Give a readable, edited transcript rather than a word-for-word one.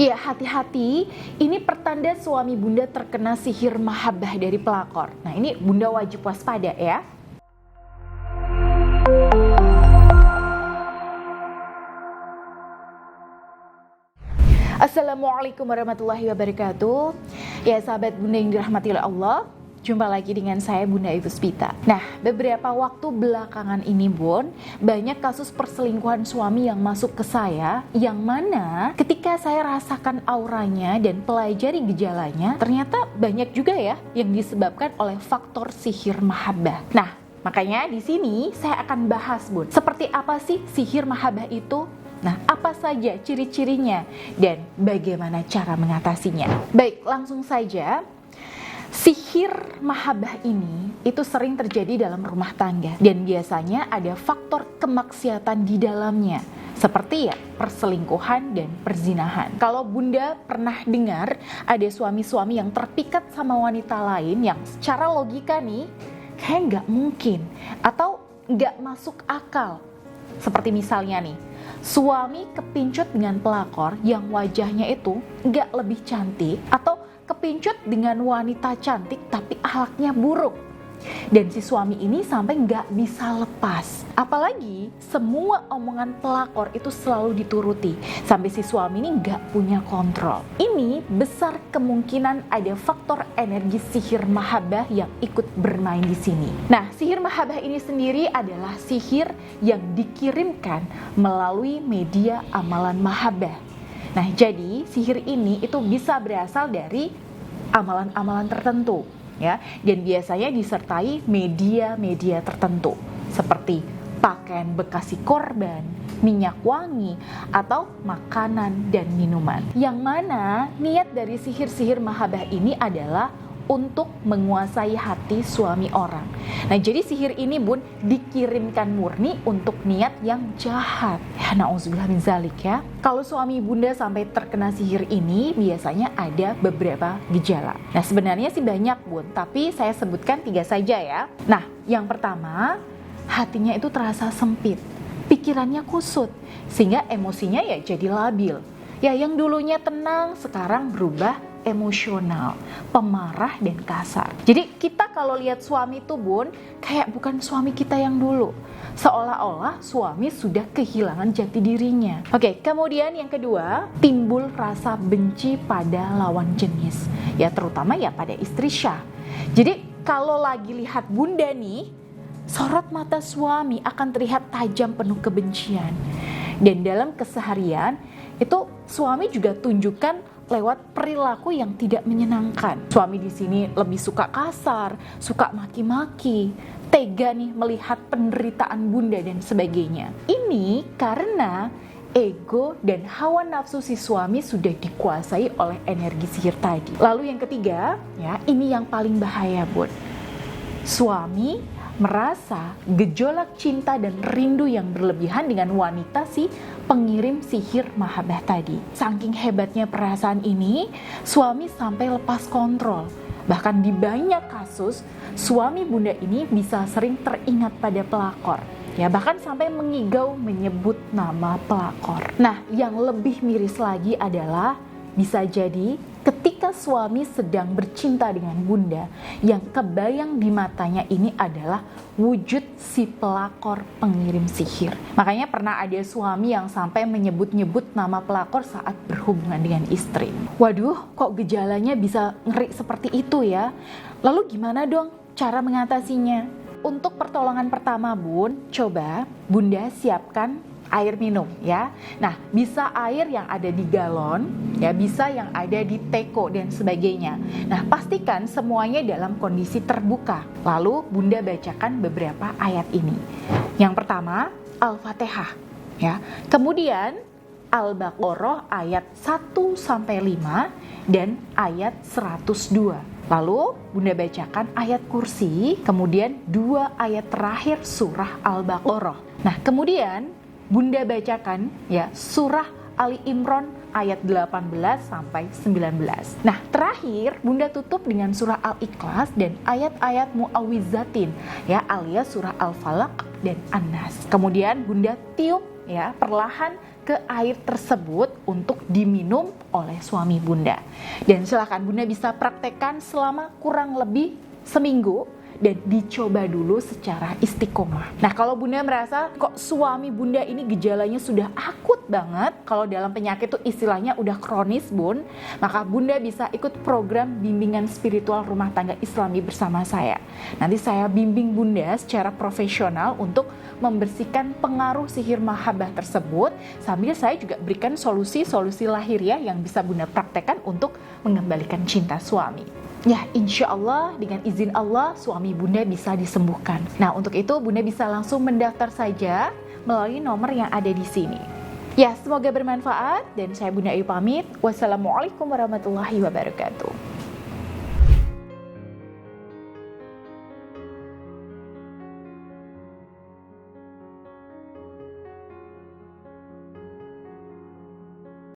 Ya, hati-hati, ini pertanda suami Bunda terkena sihir mahabbah dari pelakor. Nah, ini Bunda wajib waspada ya. Assalamualaikum warahmatullahi wabarakatuh. Ya, sahabat Bunda yang dirahmati oleh Allah, jumpa lagi dengan saya Bunda Puspita. Nah, beberapa waktu belakangan ini Bun, banyak kasus perselingkuhan suami yang masuk ke saya, yang mana ketika saya rasakan auranya dan pelajari gejalanya, ternyata banyak juga ya yang disebabkan oleh faktor sihir mahabbah. Nah, makanya di sini saya akan bahas Bun, seperti apa sih sihir mahabbah itu? Nah, apa saja ciri-cirinya dan bagaimana cara mengatasinya? Baik, langsung saja. Sihir mahabbah ini itu sering terjadi dalam rumah tangga dan biasanya ada faktor kemaksiatan di dalamnya, seperti ya perselingkuhan dan perzinahan. Kalau Bunda pernah dengar ada suami-suami yang terpikat sama wanita lain yang secara logika nih kayak nggak mungkin atau nggak masuk akal. Seperti misalnya nih, suami kepincut dengan pelakor yang wajahnya itu nggak lebih cantik, atau kepincut dengan wanita cantik tapi akhlaknya buruk. Dan si suami ini sampai nggak bisa lepas. Apalagi semua omongan pelakor itu selalu dituruti, sampai si suami ini nggak punya kontrol. Ini besar kemungkinan ada faktor energi sihir mahabbah yang ikut bermain di sini. Nah, sihir mahabbah ini sendiri adalah sihir yang dikirimkan melalui media amalan mahabbah. Nah, jadi sihir ini itu bisa berasal dari amalan-amalan tertentu ya, dan biasanya disertai media-media tertentu seperti pakaian bekas si korban, minyak wangi, atau makanan dan minuman. Yang mana niat dari sihir-sihir mahabbah ini adalah untuk menguasai hati suami orang. Nah, jadi sihir ini Bun dikirimkan murni untuk niat yang jahat. Ya, na'udzubillah min zalik ya. Kalau suami Bunda sampai terkena sihir ini, biasanya ada beberapa gejala. Nah, sebenarnya sih banyak Bun, tapi saya sebutkan 3 saja ya. Nah, yang pertama, hatinya itu terasa sempit, pikirannya kusut, sehingga emosinya ya jadi labil. Ya, yang dulunya tenang sekarang berubah emosional, pemarah dan kasar. Jadi kita kalau lihat suami itu Bun, kayak bukan suami kita yang dulu. Seolah-olah suami sudah kehilangan jati dirinya. Oke, kemudian yang kedua, timbul rasa benci pada lawan jenis. Ya, terutama ya pada istri Syah. Jadi kalau lagi lihat Bunda nih, sorot mata suami akan terlihat tajam penuh kebencian. Dan dalam keseharian itu suami juga tunjukkan lewat perilaku yang tidak menyenangkan. Suami di sini lebih suka kasar, suka maki-maki, tega nih melihat penderitaan Bunda dan sebagainya. Ini karena ego dan hawa nafsu si suami sudah dikuasai oleh energi sihir tadi. Lalu yang ketiga, ya ini yang paling bahaya Bun. Suami merasa gejolak cinta dan rindu yang berlebihan dengan wanita si pengirim sihir mahabbah tadi. Saking hebatnya perasaan ini, suami sampai lepas kontrol. Bahkan di banyak kasus, suami Bunda ini bisa sering teringat pada pelakor. Ya, bahkan sampai mengigau menyebut nama pelakor. Nah, yang lebih miris lagi adalah bisa jadi ketika suami sedang bercinta dengan Bunda, yang kebayang di matanya ini adalah wujud si pelakor pengirim sihir. Makanya pernah ada suami yang sampai menyebut-nyebut nama pelakor saat berhubungan dengan istri. Waduh, kok gejalanya bisa ngeri seperti itu ya? Lalu gimana dong cara mengatasinya? Untuk pertolongan pertama Bun, coba Bunda siapkan air minum ya. Nah, bisa air yang ada di galon, ya bisa yang ada di teko dan sebagainya. Nah, pastikan semuanya dalam kondisi terbuka. Lalu Bunda bacakan beberapa ayat ini. Yang pertama, Al-Fatihah ya. Kemudian Al-Baqarah ayat 1 sampai 5 dan ayat 102. Lalu Bunda bacakan ayat kursi, kemudian 2 ayat terakhir surah Al-Baqarah. Nah, kemudian Bunda bacakan ya surah Ali Imran ayat 18 sampai 19. Nah, terakhir Bunda tutup dengan surah Al-Ikhlas dan ayat-ayat Mu'awwizatin ya alias surah Al-Falaq dan An-Nas. Kemudian Bunda tiup ya perlahan ke ke air tersebut untuk diminum oleh suami Bunda. Dan silakan Bunda bisa praktekkan selama kurang lebih seminggu dan dicoba dulu secara istiqomah. Nah, kalau Bunda merasa kok suami Bunda ini gejalanya sudah akut banget, kalau dalam penyakit itu istilahnya udah kronis Bun, maka Bunda bisa ikut program bimbingan spiritual rumah tangga Islami bersama saya. Nanti saya bimbing Bunda secara profesional untuk membersihkan pengaruh sihir mahabbah tersebut, sambil saya juga berikan solusi-solusi lahiriah yang bisa Bunda praktekkan untuk mengembalikan cinta suami. Ya, insya Allah dengan izin Allah suami Bunda bisa disembuhkan. Nah, untuk itu Bunda bisa langsung mendaftar saja melalui nomor yang ada di sini. Ya, semoga bermanfaat dan saya Bunda Ayu pamit. Wassalamualaikum warahmatullahi wabarakatuh.